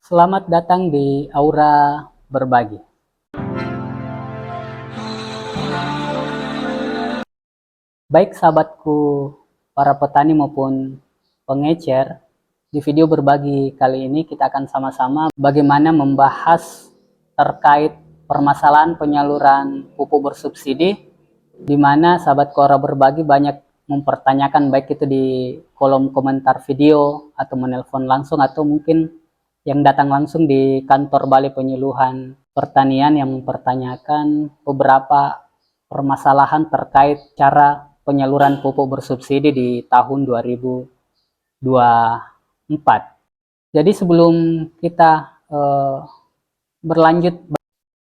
Selamat datang di Aura Berbagi. Baik sahabatku, para petani maupun pengecer, di video berbagi kali ini kita akan sama-sama bagaimana membahas terkait permasalahan penyaluran pupuk bersubsidi, di mana sahabat Aura Berbagi banyak mempertanyakan, baik itu di kolom komentar video atau menelpon langsung atau mungkin yang datang langsung di kantor Balai Penyuluhan Pertanian yang mempertanyakan beberapa permasalahan terkait cara penyaluran pupuk bersubsidi di tahun 2024. Jadi sebelum kita berlanjut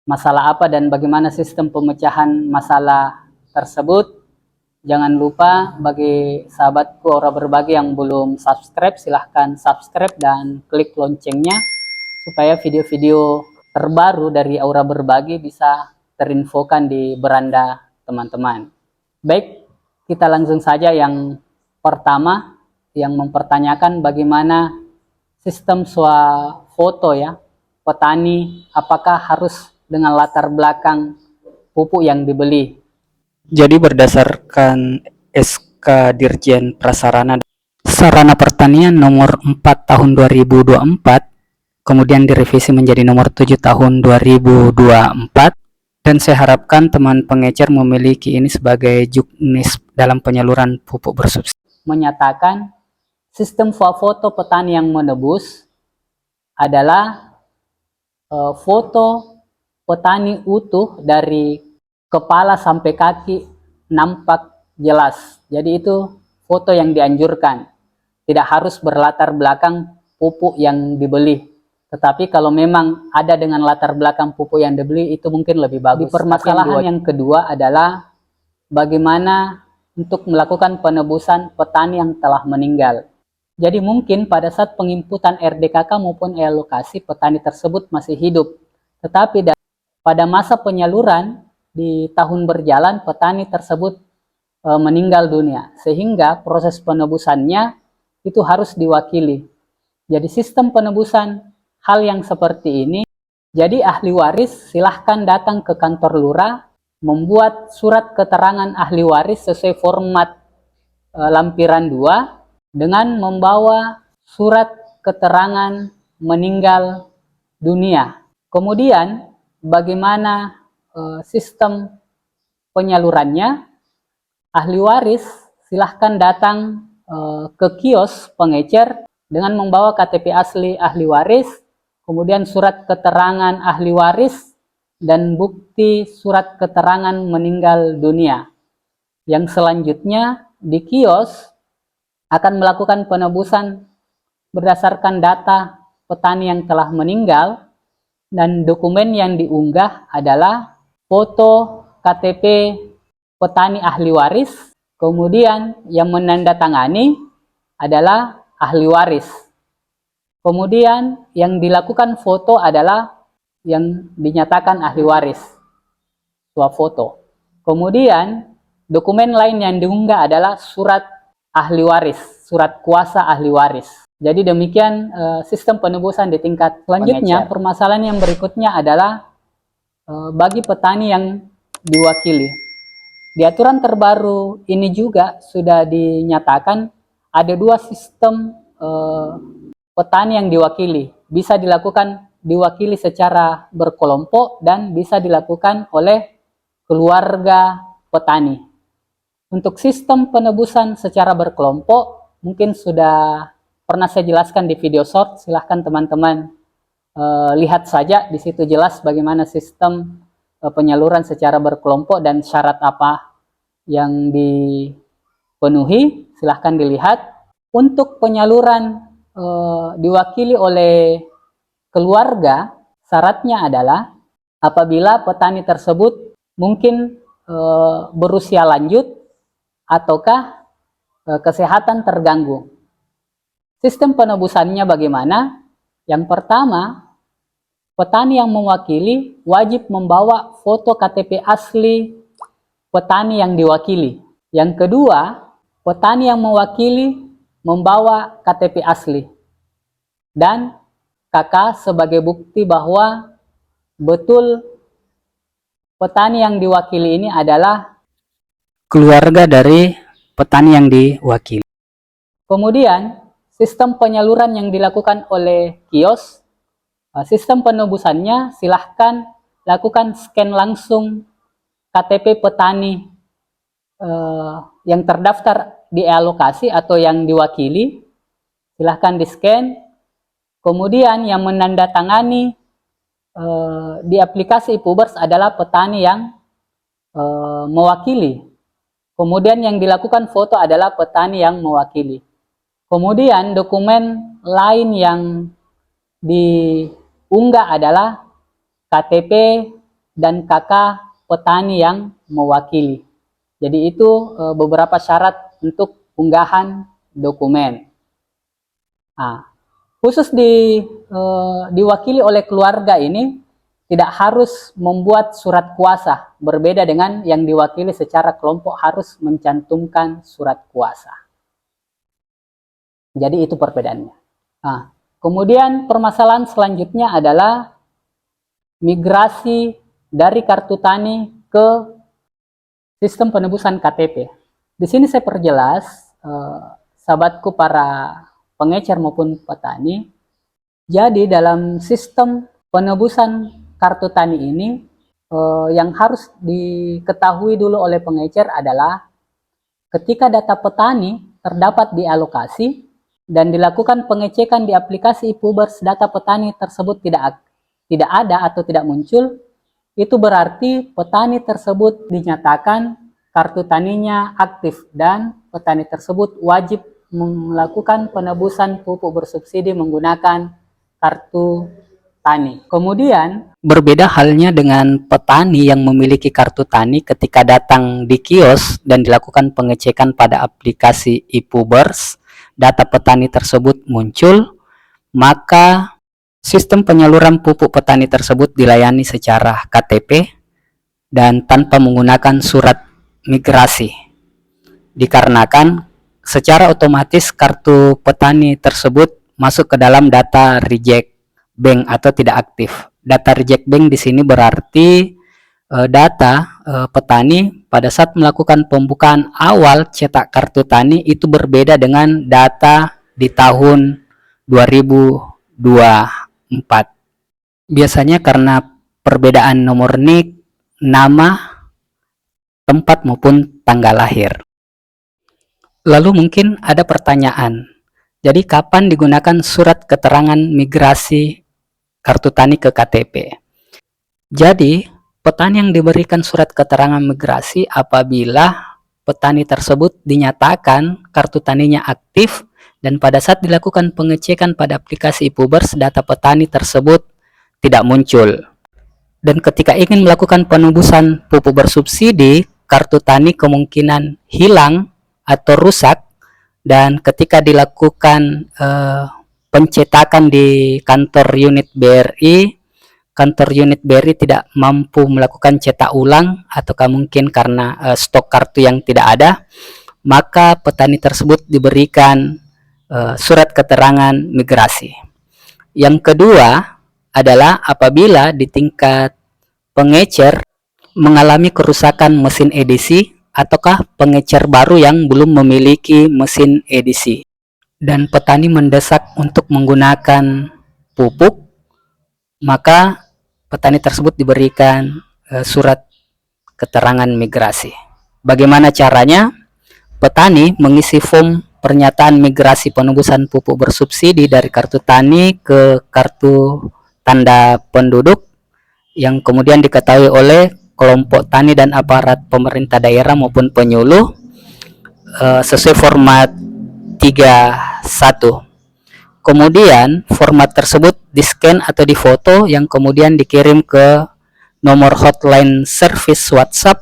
masalah apa dan bagaimana sistem pemecahan masalah tersebut, jangan lupa bagi sahabatku Aura Berbagi yang belum subscribe, silahkan subscribe dan klik loncengnya supaya video-video terbaru dari Aura Berbagi bisa terinfokan di beranda teman-teman. Baik, kita langsung saja yang pertama yang mempertanyakan bagaimana sistem swafoto ya, petani apakah harus dengan latar belakang pupuk yang dibeli. Jadi berdasarkan SK Dirjen Prasarana Sarana Pertanian nomor 4 tahun 2024, kemudian direvisi menjadi nomor 7 tahun 2024, dan saya harapkan teman pengecer memiliki ini sebagai juknis dalam penyaluran pupuk bersubsidi. Menyatakan sistem swafoto petani yang menebus adalah foto petani utuh dari kepala sampai kaki nampak jelas. Jadi itu foto yang dianjurkan. Tidak harus berlatar belakang pupuk yang dibeli. Tetapi kalau memang ada dengan latar belakang pupuk yang dibeli, itu mungkin lebih bagus. Di permasalahan yang kedua adalah bagaimana untuk melakukan penebusan petani yang telah meninggal. Jadi mungkin pada saat penginputan RDKK maupun alokasi petani tersebut masih hidup. Tetapi pada masa penyaluran di tahun berjalan petani tersebut meninggal dunia, sehingga proses penebusannya itu harus diwakili. Jadi sistem penebusan hal yang seperti ini, jadi ahli waris silahkan datang ke kantor lurah, membuat surat keterangan ahli waris sesuai format lampiran 2 dengan membawa surat keterangan meninggal dunia. Kemudian bagaimana sistem penyalurannya? Ahli waris silahkan datang ke kios pengecer dengan membawa KTP asli ahli waris, kemudian surat keterangan ahli waris, dan bukti surat keterangan meninggal dunia. Yang selanjutnya di kios akan melakukan penebusan berdasarkan data petani yang telah meninggal, dan dokumen yang diunggah adalah foto KTP petani ahli waris, kemudian yang menandatangani adalah ahli waris. Kemudian yang dilakukan foto adalah yang dinyatakan ahli waris, swafoto. Kemudian dokumen lain yang diunggah adalah surat ahli waris, surat kuasa ahli waris. Jadi demikian sistem penebusan di tingkat selanjutnya. Permasalahan yang berikutnya adalah bagi petani yang diwakili. Di aturan terbaru ini juga sudah dinyatakan ada dua sistem petani yang diwakili. Bisa diwakili secara berkelompok dan bisa dilakukan oleh keluarga petani. Untuk sistem penebusan secara berkelompok mungkin sudah pernah saya jelaskan di video short, silahkan teman-teman lihat saja, di situ jelas bagaimana sistem penyaluran secara berkelompok dan syarat apa yang dipenuhi, silahkan dilihat. Untuk penyaluran diwakili oleh keluarga, syaratnya adalah apabila petani tersebut mungkin berusia lanjut ataukah kesehatan terganggu. Sistem penebusannya bagaimana? Yang pertama, petani yang mewakili wajib membawa foto KTP asli petani yang diwakili. Yang kedua, petani yang mewakili membawa KTP asli. Dan KK sebagai bukti bahwa betul petani yang diwakili ini adalah keluarga dari petani yang diwakili. Kemudian, sistem penyaluran yang dilakukan oleh kios, sistem penebusannya silahkan lakukan scan langsung KTP petani yang terdaftar di alokasi atau yang diwakili, silahkan di-scan. Kemudian yang menandatangani di aplikasi Ipubers adalah petani yang mewakili. Kemudian yang dilakukan foto adalah petani yang mewakili. Kemudian dokumen lain yang diunggah adalah KTP dan KK petani yang mewakili. Jadi itu beberapa syarat untuk unggahan dokumen. Nah, khusus diwakili oleh keluarga ini tidak harus membuat surat kuasa, berbeda dengan yang diwakili secara kelompok harus mencantumkan surat kuasa. Jadi itu perbedaannya. Nah, kemudian permasalahan selanjutnya adalah migrasi dari kartu tani ke sistem penebusan KTP. Di sini saya perjelas, sahabatku para pengecer maupun petani. Jadi dalam sistem penebusan kartu tani ini, yang harus diketahui dulu oleh pengecer adalah ketika data petani terdapat di alokasi dan dilakukan pengecekan di aplikasi Ipubers, data petani tersebut tidak ada atau tidak muncul, itu berarti petani tersebut dinyatakan kartu taninya aktif dan petani tersebut wajib melakukan penebusan pupuk bersubsidi menggunakan kartu tani. Kemudian berbeda halnya dengan petani yang memiliki kartu tani ketika datang di kios dan dilakukan pengecekan pada aplikasi Ipubers, data petani tersebut muncul, maka sistem penyaluran pupuk petani tersebut dilayani secara KTP dan tanpa menggunakan surat migrasi. Dikarenakan secara otomatis kartu petani tersebut masuk ke dalam data reject bank atau tidak aktif. Data reject bank di sini berarti data petani pada saat melakukan pembukaan awal cetak kartu tani itu berbeda dengan data di tahun 2024. Biasanya karena perbedaan nomor NIK, nama, tempat maupun tanggal lahir. Lalu mungkin ada pertanyaan, jadi kapan digunakan surat keterangan migrasi kartu tani ke KTP? Jadi petani yang diberikan surat keterangan migrasi apabila petani tersebut dinyatakan kartu taninya aktif dan pada saat dilakukan pengecekan pada aplikasi Ipubers, data petani tersebut tidak muncul. Dan ketika ingin melakukan penebusan pupuk bersubsidi, kartu tani kemungkinan hilang atau rusak, dan ketika dilakukan pencetakan di kantor unit BRI, tidak mampu melakukan cetak ulang ataukah mungkin karena stok kartu yang tidak ada, maka petani tersebut diberikan surat keterangan migrasi. Yang kedua adalah apabila di tingkat pengecer mengalami kerusakan mesin edisi ataukah pengecer baru yang belum memiliki mesin edisi dan petani mendesak untuk menggunakan pupuk, maka petani tersebut diberikan surat keterangan migrasi. Bagaimana caranya? Petani mengisi form pernyataan migrasi penebusan pupuk bersubsidi dari kartu tani ke kartu tanda penduduk yang kemudian diketahui oleh kelompok tani dan aparat pemerintah daerah maupun penyuluh sesuai format 31. Kemudian format tersebut di-scan atau difoto yang kemudian dikirim ke nomor hotline service WhatsApp,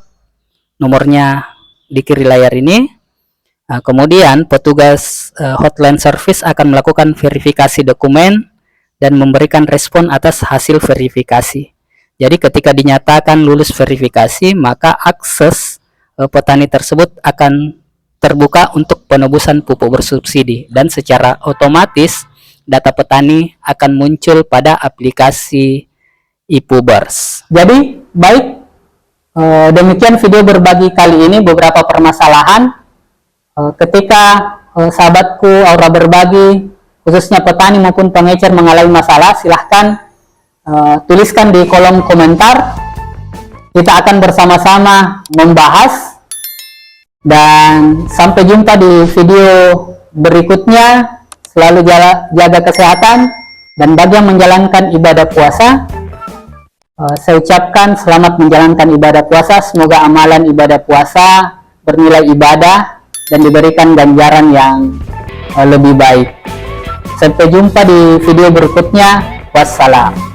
nomornya di kiri layar ini. Nah, kemudian petugas hotline service akan melakukan verifikasi dokumen dan memberikan respon atas hasil verifikasi. Jadi ketika dinyatakan lulus verifikasi, maka akses petani tersebut akan terbuka untuk penebusan pupuk bersubsidi dan secara otomatis data petani akan muncul pada aplikasi iPubers. Jadi baik, demikian video berbagi kali ini, beberapa permasalahan ketika sahabatku Aura Berbagi khususnya petani maupun pengecer mengalami masalah. Silahkan tuliskan di kolom komentar, kita akan bersama-sama membahas, dan sampai jumpa di video berikutnya. Selalu jaga kesehatan, dan bagi yang menjalankan ibadah puasa, saya ucapkan selamat menjalankan ibadah puasa. Semoga amalan ibadah puasa bernilai ibadah dan diberikan ganjaran yang lebih baik. Sampai jumpa di video berikutnya. Wassalam.